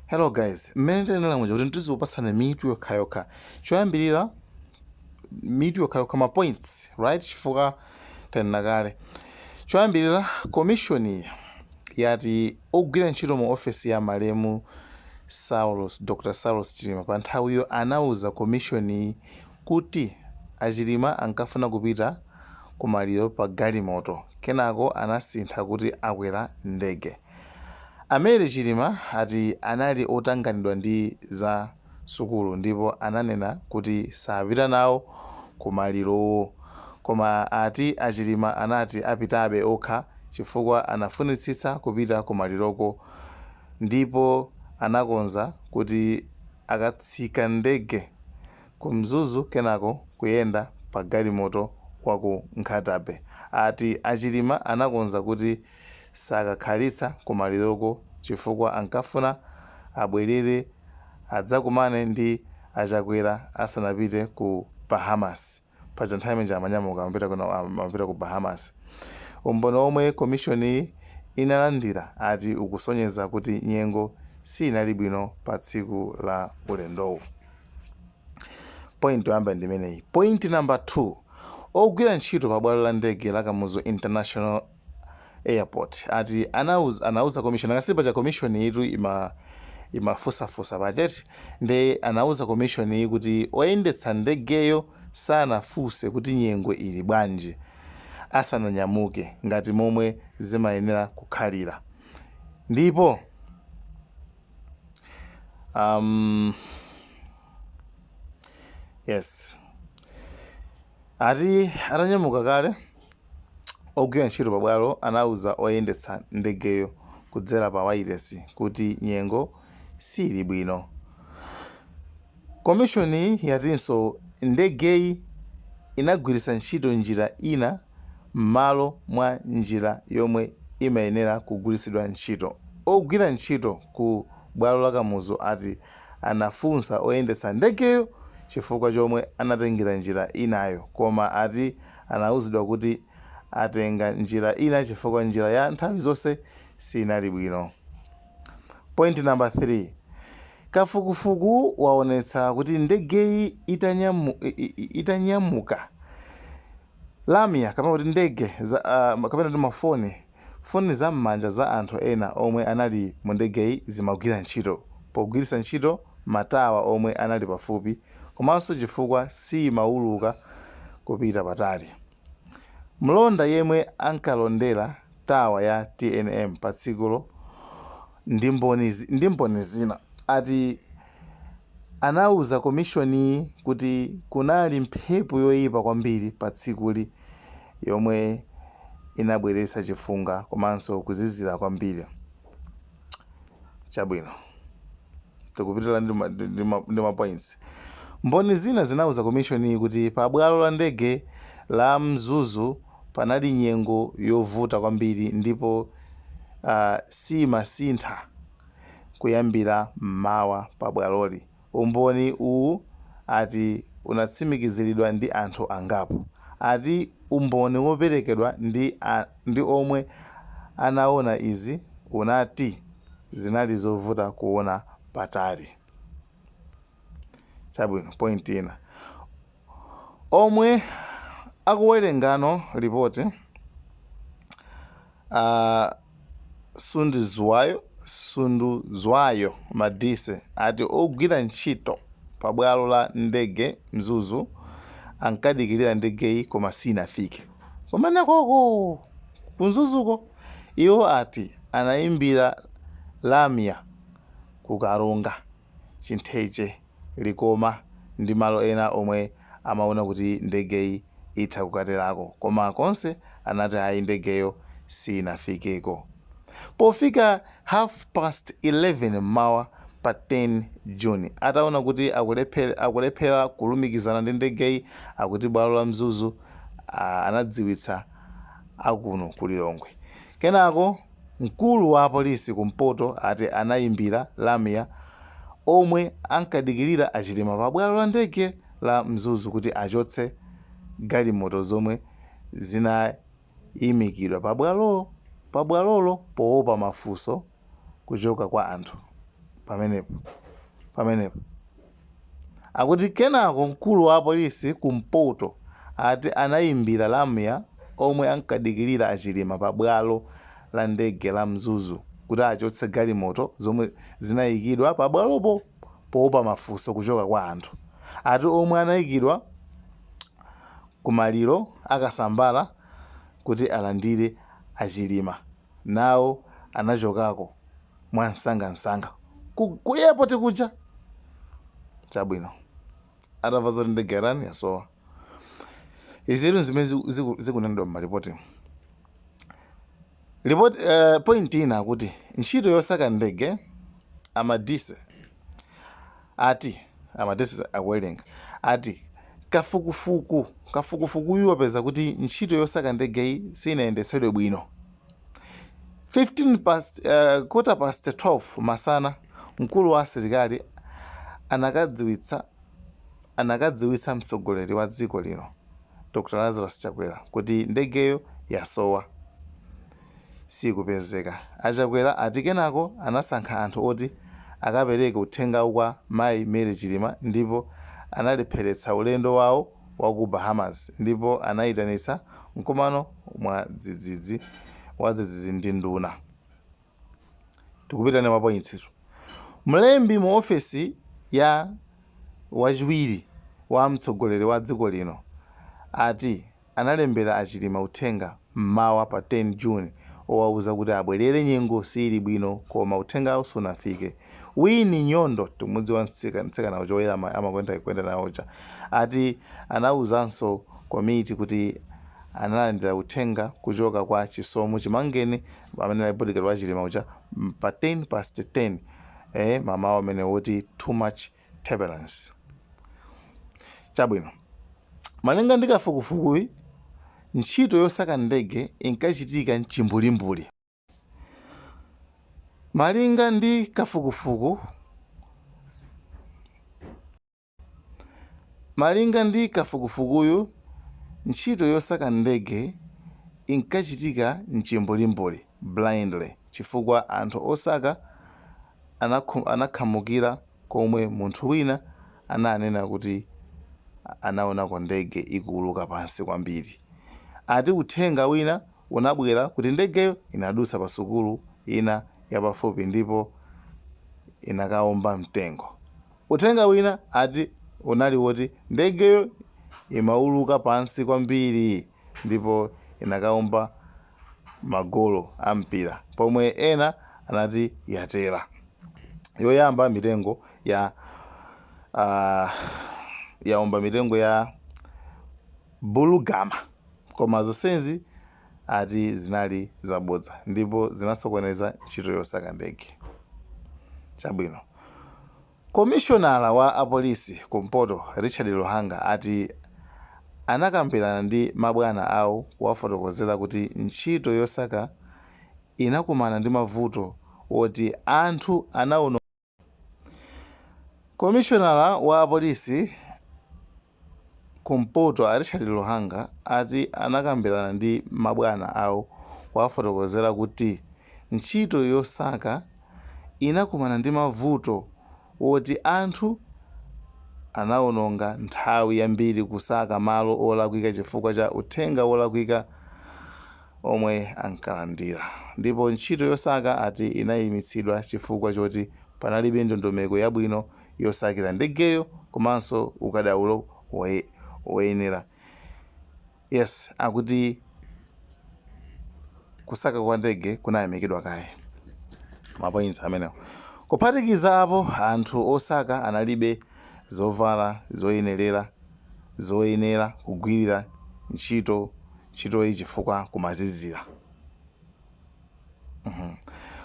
Hello guys, mmene ndinalamuja kuti ndizikupatsani mitu yokhayokha choyambirira mitu yokhayokha ma points right chifukwa tanena kale. Choyambirira commission yati ogwira ntchito mu office ya malemu Dr. Saulos Chilima pa nthawiyo anauza commission kuti achilima ankafuna kupita kumaliro pa galimoto kenako anasintha kuti akwera ndege. Amene Chilima ati anali otanganidwa ndi za sukulu ndipo ananena kuti sapita nawo kumaliro, koma ati achilima anati apitabe okha chifukwa anafunitsitsa kupita kumaliroko ndipo anakonza kuti akatsika ndege ku Mzuzu kenako kuyenda pa galimoto waku Nkhatabe. Ati achilima anakonza kuti sakakhalitsa kumaliroko chifukwa ankafuna abwerere adzakumane ndi achakwera asanapite ku Bahamas paja nthawi imene amanyamuka amapita ku Bahamas. Umboni omwe commission inalandira ati ukusonyeza kuti nyengo sinali bwino pa tsiku la ulendowu. Point yoyamba ndimeneyi. Point number 2, ogwira ntchito pa bwalo la ndege la Kamuzu International Airport ati anauza commission akasipa cha commission yitu imafusafusa pacheti ndi anauza commission iyi kuti oyendetsa ndegeyo sanafuse kuti nyengo ili bwanji asananyamuke ngati momwe zimayenera kukhalira. Ndipo yes ati atanyamuka kale ogwira ntchito pa bwalo anauza oyendetsa ndegeyo kudzera pa wireless kuti nyengo sili bwino. Commission yatinso ndegeyi inagwiritsa ntchito njira ina m'malo mwa njira yomwe imayenera kugwiritsidwa ntchito. Ogwira ntchito ku bwalo la Kamuzu ati anafunsa oyendetsa ndegeyo chifukwa chomwe anatengera njira inayo, koma ati anauzidwa kuti atenga njira ina chifukwa njira ya nthawi zonse sinali bwino. Point number 3, kafukufuku waonetsa kuti ndegeyi itanyamuka lamia kama kuti ndege kapena ndi foni za m'manja za anthu ena omwe anali mu ndegeyi zimagwira ntchito pogwiritsa ntchito matawa omwe anali pafupi komanso chifukwa simauluka kupita patali. Mlonda yemwe ankalondera tawa ya TNM pa tsikulo ndi mboni zina ati anauza commission kuti kunali mphepo yoyipa kwambiri pa tsikuli yomwe inabweretsa chifunga komanso kuzizira kwambiri. Chabwino tikupitira ndi ma points. Mboni zina zinauza commission kuti pa bwalo la ndege la Mzuzu panali nyengo yovuta kwambiri ndipo simasintha kuyambira mmawa pa bwaloli. Umboni uwu ati unatsimikiziridwa ndi anthu angapo. Ati umboni woperekedwa ndi omwe anaona izi unati zinali zovuta kuona patali. Chabwino point ina omwe akuwerengano ripoti Sunduzwayo Madise ati ogwira ntchito pa bwalo la ndege Mzuzu ankadikirira ndegeyi koma sinafike. Komana koko ku Mzuzuko iwo ati anayimbira lamia ku Karonga, Chintheche, Likoma ndi malo ena omwe amaona kuti ndegeyi itha kukaterako koma konse anati ayi ndegeyo sinafikeko. Pofika 11:30 mmawa pa 10 Juni ataona kuti akulephera kulumikizana ndi ndegeyi akuti bwalo la Mzuzu anadziwitsa akuno ku Lilongwe. Kenako mkulu wa polisi kumpoto ati anayimbira lamia omwe ankadikirira achilima pa bwalo la ndege la Mzuzu kuti achotse galimoto zomwe zinayimikidwa pa bwalolo poopa mafunso kuchoka kwa anthu. pamenepo akuti kenako mkulu wa apolisi kumpoto ati anayimbira lamya omwe ankadikirira achilima pa bwalo la ndege la Mzuzu kuti achotse galimoto zomwe zinayikidwa pa bwalopo poopa mafunso kuchoka kwa anthu. Ati omwe anayikidwa kumaliro akasambala kuti alandire achilima nawo anachokako mwansangansanga ku airport kuja. Chabwino atamva zoti ndege yarani yasowa. Izi zimene zikunenedwa m'maripoti. Point ina kuti ntchito yosaka ndege amadise akuwerenga ati kafukufuku iwo apeza kuti ntchito yosaka ndege iyi sinayendetsedwe bwino. 12 masana mkulu wa asilikali anakadziwitsa mtsogoleri wa dziko lino Dr. Lazarus Chakwera kuti ndegeyo yasowa sikupezeka. Achakwera ati kenako anasankha anthu oti akapereke uthenga kwa Mayi Mary Chilima ndipo analepheretsa ulendo wawo wa ku Bahamas ndipo anayitanitsa mkumano wa dzidzidzi ndi nduna. Tikupita ndi mapointsiso. Mlembi mu ofesi ya wachiwiri wa mtsogoleri wa dziko lino ati analembera achilima uthenga mmawa pa 10 June owauza kuti abwerere nyengo sili bwino koma uthengawo sunafike. Wini Nyondo tumudzi wa mtsikana uchoyera amakwenda nawocha ati anauzanso komiti kuti analandira uthenga kuchoka kwa Chisomo Chimangeni amene ali bodyguard wa Chilima ucha pa 10:10 mamawa amene woti too much turbulence. Chabwino malinga ndi kafukufukuyi ntchito yosaka ndege inkachitika mchimbulimbuli. Malinga ndi kafukufukuyu ntchito yosaka ndege inkachitika mchimbulimbuli blindly chifukwa anthu osaka anakhamukira komwe munthu wina ananena kuti anaonako ndege ikuuluka pansi kwambiri. Ati uthenga wina unabwera kuti ndegeyo inadusa pa sukulu ina yapafupi ndipo inakaomba mtengo. Uthenga wina ati unali woti ndegeyo imauluka pansi kwambiri ndipo inakaomba magolo a mpira pomwe ena anati yatera. Yoyamba mitengo yaomba mitengo ya bulugama koma zonsezi ati zinali zabodza ndipo zinasokoneza ntchito yosaka ndege. Chabwino komishonala wa apolisi kumpoto Richard Luhanga ati anakambirana ndi mabwana awo kuwafotokozera kuti ntchito yosaka inakumana ndi mavuto oti anthu anaona. Komishonala wa apolisi kumpoto Richard Luhanga ati anakambirana ndi mabwana awo kuwafotokozera kuti ntchito yosaka inakumana ndi mavuto oti anthu anaononga nthawi yambiri kusaka malo olakwika chifukwa cha uthenga olakwika omwe ankalandira ndipo ntchito yosaka ati inayimitsidwa chifukwa choti panalibe ndondomeko yabwino yosakira ndegeyo komanso ukadaulo woyenera. Yes, akuti kusaka kwa ndege kunayamikidwa kaye. Mapoints amenewo. Kuphatikiza apo anthu osaka analibe zovala zoyenera kugwirira ntchito iyi chifukwa kumazizira.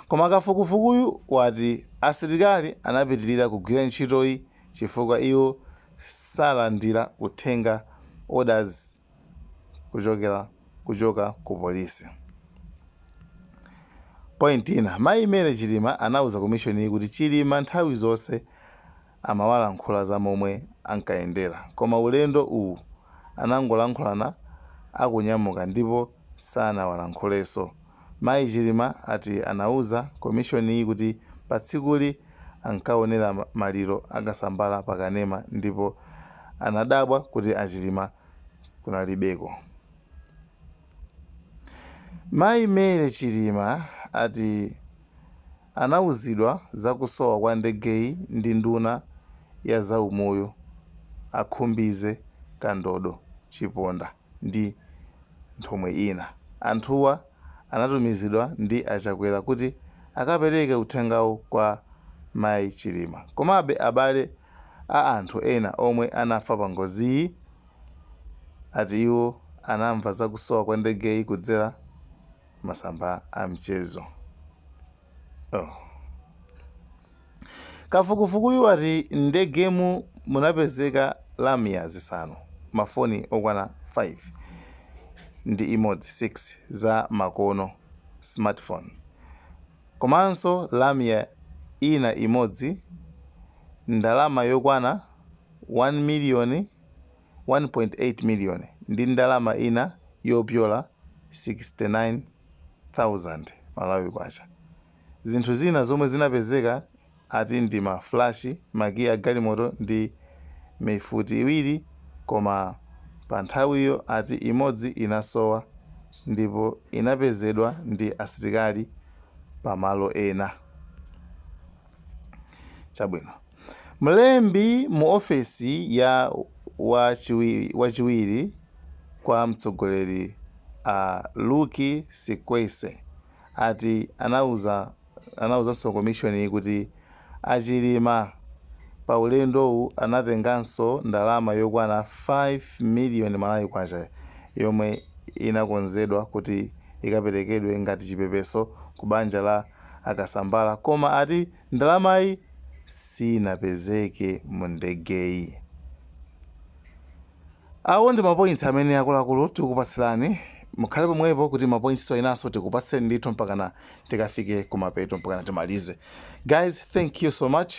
Koma kafukufukuyu wati asilikali anapitirira kugwira ntchito iyi chifukwa iwo salandira uthenga orders kuchoka ku polisi. Point ina Mayi Mary Chilima anauza komishoni kuti Chilima nthawi zonse amawalankhula za momwe ankayendera koma ulendo uwu anangolankhulana akunyamuka ndipo sanawalankhulenso. Mayi Chilima ati anauza komishoni kuti pa tsikuli ankaonera maliro akasambala pakanema ndipo anadabwa kuti achilima kunalibeko. Mayi Mary Chilima ati anawuzidwa zakusowa kwa ndegeyi ndi nduna ya zaumoyo akhumbize Kandodo Chiponda ndi nthumwi ina. Anthuwa anatumizidwa ndi achakwera kuti akapereke uthengawo kwa Mayi Chilima. Komabe abale a anthu ena omwe anafa pa ngoziyi ati iwo anamva zakusowa kwa ndegeyi kudzera masamba a mchezo. Kafukufukuyu ati ndegemu munapezeka lamya zisanu, mafoni okwana 5 ndi imodzi 6 za makono smartphone, komanso lamya ina imodzi, ndalama yokwana 1.8 million ndi ndalama ina yopyola 69,000 Malawi kwacha. Zinthu zina zomwe zinapezeka ati ndi maflashi, makiyi a galimoto ndi mifuti iwiri, koma pa nthawiyo ati imodzi inasowa ndipo inapezedwa ndi asilikali pamalo ena. Chabwino, mlembi mu ofesi ya wachiwiri kwa mtsogoleri Lucky Sikwese ati anawuzanso komishoni kuti achilima pa ulendowu anatenganso ndalama yokwana 5 million Malawi kwacha yomwe inakonzedwa kuti ikaperekedwe ngati chipepeso ku banja la akasambala, koma ati ndalamayi sinapezeke mu ndegeyi. Awo ndi mapoints amene akuluakulu tikupatsirani. Mukhale pomwepo kuti mapoints inaso tikupatseni ndithu mpakana tikafike kumapeto mpakana timalize. Guys, thank you so much.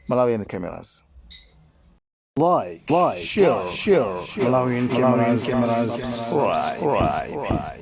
Malawian Cameras. Like, share. Malawian Cameras. Right.